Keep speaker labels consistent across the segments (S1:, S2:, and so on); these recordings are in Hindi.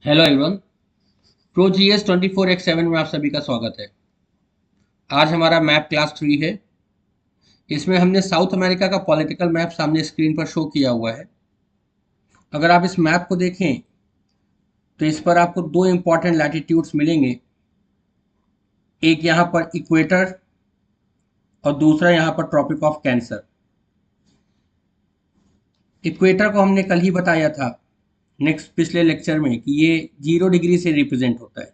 S1: Hello everyone. Pro GS 24x7 में आप सभी का स्वागत है। आज हमारा मैप क्लास 3 है। इसमें हमने साउथ अमेरिका का पॉलिटिकल मैप सामने स्क्रीन पर शो किया हुआ है। अगर आप इस मैप को देखें तो इस पर आपको दो इंपॉर्टेंट लैटिट्यूड्स मिलेंगे। एक यहाँ पर इक्वेटर और दूसरा यहाँ पर ट्रॉपिक ऑफ कैंसर। इक्वेटर को हमने कल ही बताया था नेक्स्ट पिछले लेक्चर में कि ये 0 डिग्री से रिप्रेजेंट होता है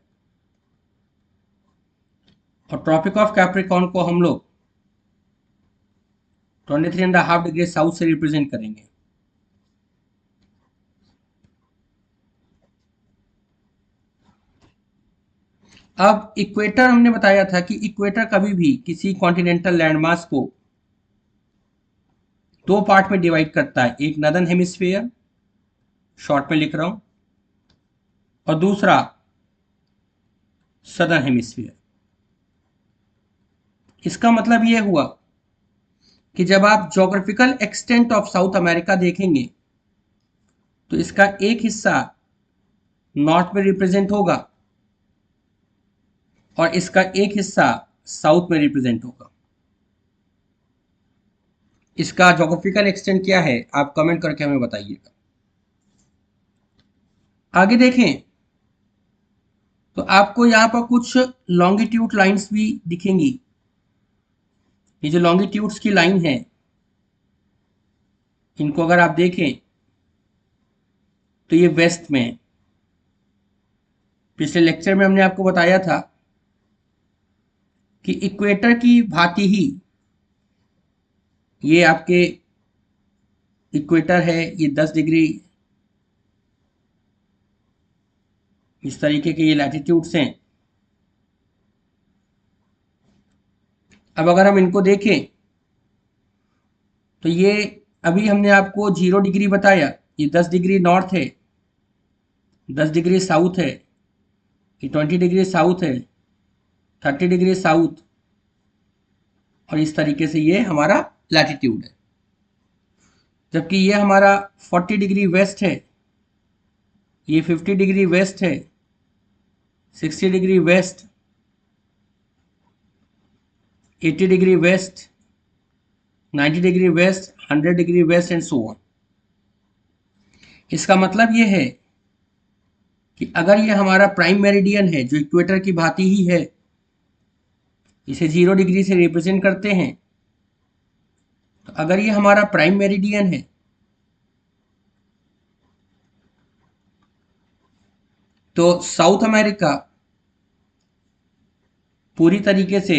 S1: और ट्रॉपिक ऑफ कैप्रिकॉर्न को हम लोग 23.5 डिग्री साउथ से रिप्रेजेंट करेंगे। अब इक्वेटर हमने बताया था कि इक्वेटर कभी भी किसी कॉन्टिनेंटल लैंडमास को दो पार्ट में डिवाइड करता है। एक नदर्न हेमिस्फीयर, शॉर्ट में लिख रहा हूं, और दूसरा सदर्न हेमिस्फीयर। इसका मतलब यह हुआ कि जब आप geographical extent of south America देखेंगे तो इसका एक हिस्सा नॉर्थ में रिप्रेजेंट होगा और इसका एक हिस्सा साउथ में रिप्रेजेंट होगा। इसका ज्योग्राफिकल एक्सटेंट क्या है आप कमेंट करके हमें बताइएगा। आगे देखें तो आपको यहां पर कुछ लॉन्गिट्यूड लाइंस भी दिखेंगी। ये जो लॉन्गिट्यूड्स की लाइन है इनको अगर आप देखें तो ये वेस्ट में है। पिछले लेक्चर में हमने आपको बताया था कि इक्वेटर की भांति ही ये आपके इक्वेटर है, ये 10 डिग्री इस तरीके के ये लैटिट्यूड्स हैं। अब अगर हम इनको देखें तो ये अभी हमने आपको 0 डिग्री बताया, ये 10 डिग्री नॉर्थ है, 10 डिग्री साउथ है, ये 20 डिग्री साउथ है, 30 डिग्री साउथ, और इस तरीके से ये हमारा लैटिट्यूड है। जबकि ये हमारा 40 डिग्री वेस्ट है, ये 50 डिग्री वेस्ट है, 60 degree west, 80 degree west, 90 degree west, 100 degree west and so on. इसका मतलब ये है कि अगर ये हमारा प्राइम मेरिडियन है जो इक्वेटर की भांति ही है, इसे 0 डिग्री से रिप्रेजेंट करते हैं, तो अगर ये हमारा प्राइम मेरिडियन है तो साउथ अमेरिका पूरी तरीके से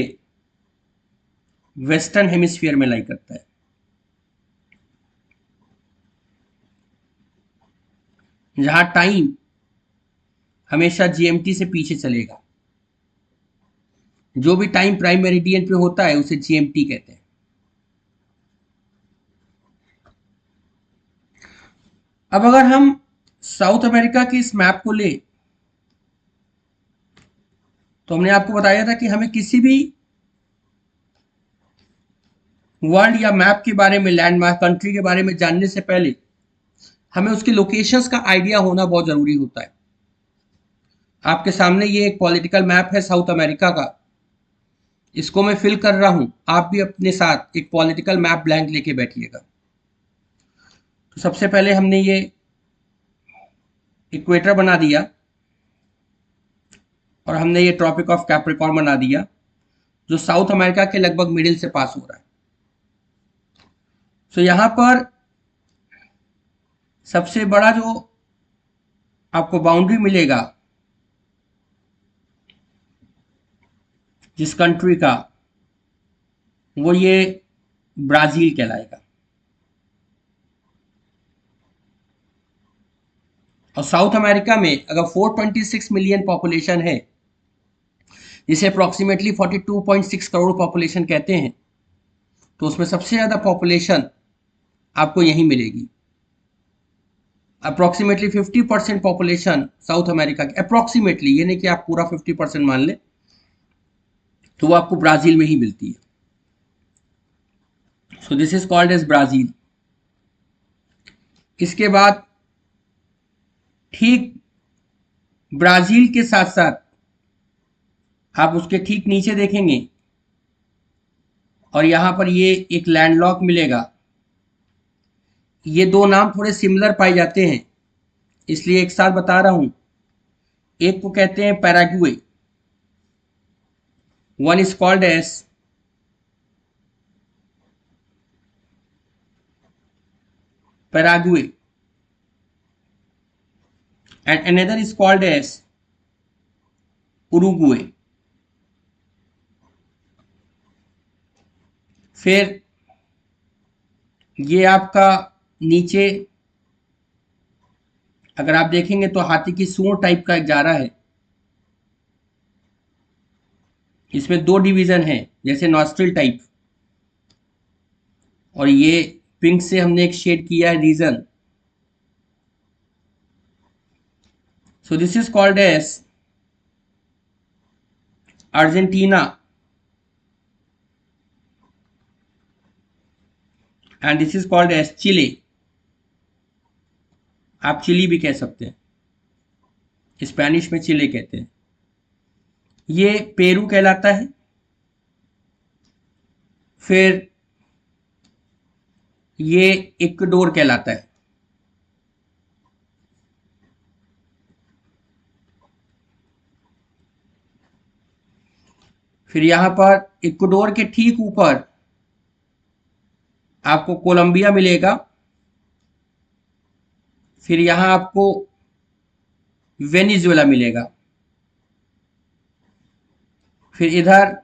S1: वेस्टर्न हेमिस्फीयर में लाई करता है, जहां टाइम हमेशा जीएमटी से पीछे चलेगा। जो भी टाइम प्राइम मेरिडियन पे होता है उसे जीएमटी कहते हैं। अब अगर हम साउथ अमेरिका के इस मैप को ले तो हमने आपको बताया था कि हमें किसी भी वर्ल्ड या मैप के बारे में, लैंडमार्क कंट्री के बारे में जानने से पहले हमें उसकी लोकेशंस का आइडिया होना बहुत जरूरी होता है। आपके सामने ये एक पॉलिटिकल मैप है साउथ अमेरिका का, इसको मैं फिल कर रहा हूं, आप भी अपने साथ एक पॉलिटिकल मैप ब्लैंक लेके बैठिएगा। तो सबसे पहले हमने ये इक्वेटर बना दिया और हमने ये ट्रॉपिक ऑफ कैप्रिकॉर्न बना दिया जो साउथ अमेरिका के लगभग मिडिल से पास हो रहा है। तो यहां पर सबसे बड़ा जो आपको बाउंड्री मिलेगा जिस कंट्री का, वो ये ब्राजील कहलाएगा। और साउथ अमेरिका में अगर 426 मिलियन पॉपुलेशन है, जिसे अप्रोक्सीमेटली 42.6 करोड़ पॉपुलेशन कहते हैं, तो उसमें सबसे ज़्यादा पॉपुलेशन आपको यहीं मिलेगी। अप्रोक्सीमेटली 50% पॉपुलेशन साउथ अमेरिका की, अप्रोक्सीमेटली, ये नहीं कि आप पूरा 50% मान लें, तो वो आपको ब्राजील में ही मिलती है। So this is called as Brazil. इसके बाद ठीक ब्राजील के साथ साथ आप उसके ठीक नीचे देखेंगे और यहां पर ये एक लैंडलॉक मिलेगा। ये दो नाम थोड़े सिमिलर पाए जाते हैं, इसलिए एक साथ बता रहा हूं। एक को कहते हैं Paraguay, one is called as Paraguay and another is called as Uruguay. फिर ये आपका नीचे अगर आप देखेंगे तो हाथी की सूंड टाइप का एक जा रहा है। इसमें दो डिवीजन है, जैसे नॉस्ट्रिल टाइप, और ये पिंक से हमने एक शेड किया है region. So this is called as Argentina and this is called as Chile. आप चिली भी कह सकते हैं, स्पेनिश में चिले कहते हैं। ये पेरू कहलाता है। फिर ये इक्वाडोर कहलाता है। फिर यहां पर इक्वाडोर के ठीक ऊपर आपको कोलंबिया मिलेगा। फिर यहां आपको वेनेजुएला मिलेगा। फिर इधर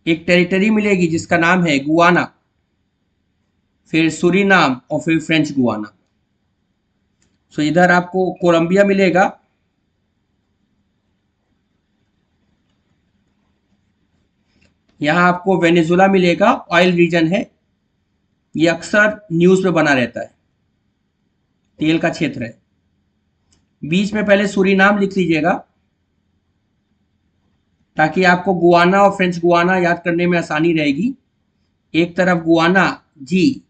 S1: एक टेरिटरी मिलेगी जिसका नाम है गुआना। फिर सूरीनाम और फिर फ्रेंच गुआना। सो इधर आपको कोलंबिया मिलेगा, यहां आपको वेनेजुएला मिलेगा, ऑयल रीजन है, ये अक्सर न्यूज में बना रहता है, तेल का क्षेत्र है। बीच में पहले सूरीनाम लिख लीजिएगा ताकि आपको गुआना और फ्रेंच गुआना याद करने में आसानी रहेगी। एक तरफ गुआना जी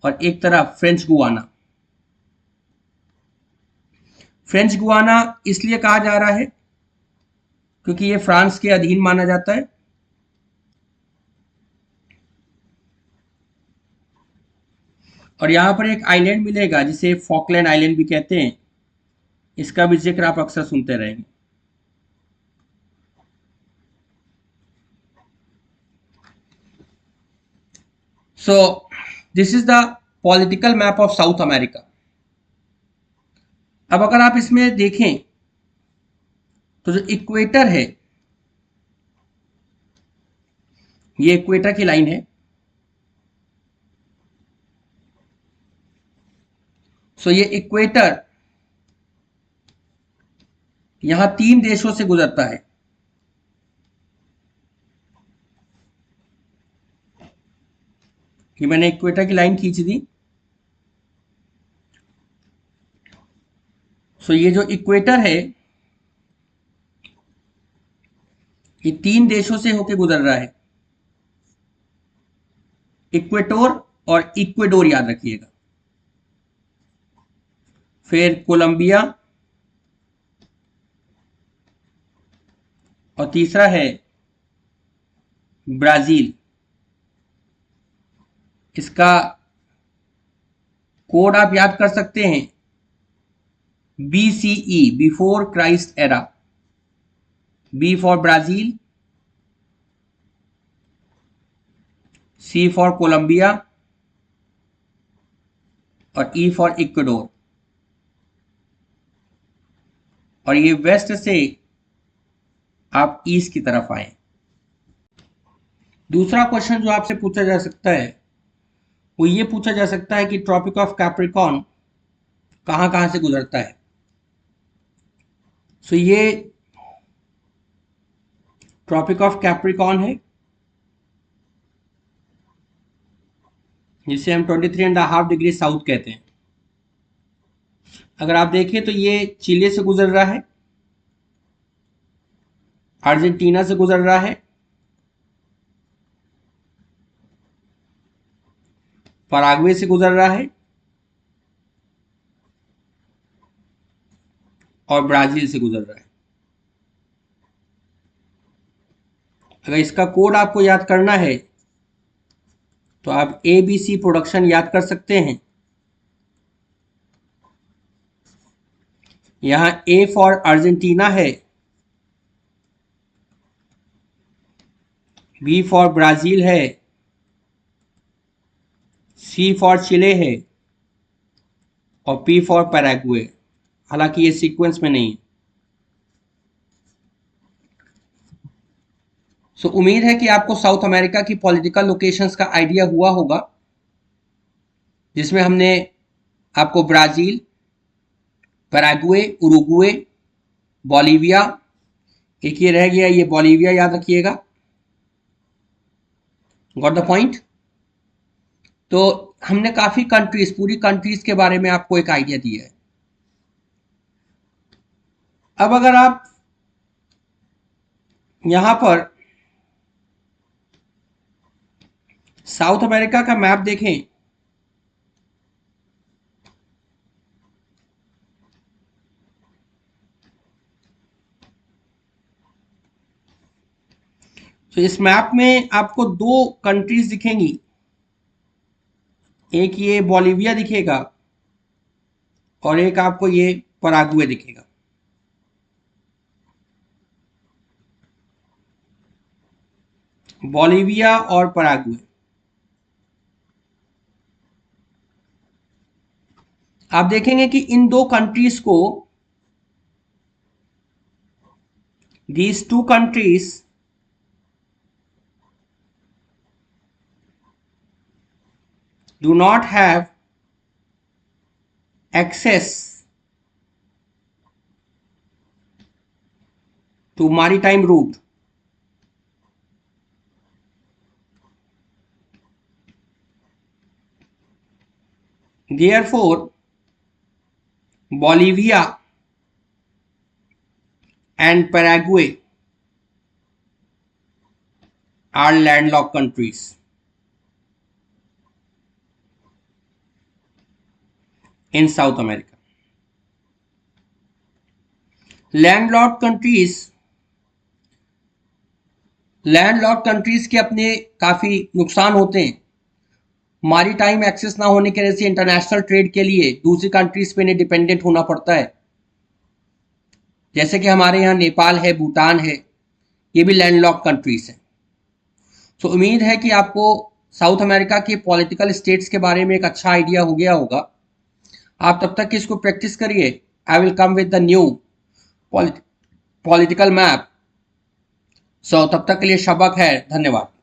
S1: और एक तरफ फ्रेंच गुआना। फ्रेंच गुआना इसलिए कहा जा रहा है क्योंकि ये फ्रांस के अधीन माना जाता है। और यहां पर एक आइलैंड मिलेगा जिसे फॉकलैंड आइलैंड भी कहते हैं, इसका भी जिक्र आप अक्सर सुनते रहेंगे। सो this is the political map of south America. अब अगर आप इसमें देखें तो जो इक्वेटर है, ये इक्वेटर की लाइन है। सो ये इक्वेटर यहां तीन देशों से गुजरता है। कि मैंने इक्वेटर की लाइन खींच दी। सो ये जो इक्वेटर है ये तीन देशों से होकर गुजर रहा है, इक्वेटोर और इक्वेडोर याद रखिएगा। फिर कोलंबिया और तीसरा है ब्राजील। इसका कोड आप याद कर सकते हैं, BCE, before Christ era. B for Brazil, C for Colombia और E फॉर इक्वाडोर। और ये वेस्ट से आप ईस्ट की तरफ आए। दूसरा क्वेश्चन जो आपसे पूछा जा सकता है वो ये पूछा जा सकता है कि ट्रॉपिक ऑफ कैप्रिकॉर्न कहां कहां से गुजरता है। सो ये ट्रॉपिक ऑफ कैप्रिकॉर्न है, जिसे हम 23.5 डिग्री साउथ कहते हैं। अगर आप देखें तो ये चिले से गुजर रहा है, अर्जेंटीना से गुजर रहा है, पराग्वे से गुजर रहा है, और ब्राजील से गुजर रहा है। अगर इसका कोड आपको याद करना है तो आप ABC प्रोडक्शन याद कर सकते हैं। यहां A फॉर अर्जेंटीना है, B फॉर ब्राजील है, C फॉर चिले है और P फॉर पैराग्वे। हालांकि ये सीक्वेंस में नहीं है। सो उम्मीद है कि आपको साउथ अमेरिका की पॉलिटिकल लोकेशंस का आइडिया हुआ होगा, जिसमें हमने आपको ब्राजील, पैराग्वे, उरुग्वे, बोलिविया, एक ये रह गया, ये बोलिविया याद रखिएगा। Got the point. तो हमने काफी कंट्रीज, पूरी कंट्रीज के बारे में आपको एक आइडिया दिया है। अब अगर आप यहां पर साउथ अमेरिका का मैप देखें तो इस मैप में आपको दो कंट्रीज दिखेंगी। एक ये बोलिविया दिखेगा और एक आपको ये पराग्वे दिखेगा। बोलिविया और पराग्वे। आप देखेंगे कि इन दो कंट्रीज को, these two countries do not have access to maritime route. Therefore, Bolivia and Paraguay are landlocked countries in South America. Landlocked countries के अपने काफी नुकसान होते हैं। मैरीटाइम एक्सेस ना होने की वजह से इंटरनेशनल ट्रेड के लिए दूसरी कंट्रीज पे डिपेंडेंट होना पड़ता है। जैसे कि हमारे यहाँ नेपाल है, भूटान है, ये भी लैंडलॉक्ड कंट्रीज हैं। तो उम्मीद है कि आपको साउथ अमेरिका के पॉलिटिकल स्टेट्स के बारे में एक अच्छा आइडिया हो गया होगा। आप तब तक इसको प्रैक्टिस करिए। I will come with the new political map. So तब तक के लिए शबक है। धन्यवाद।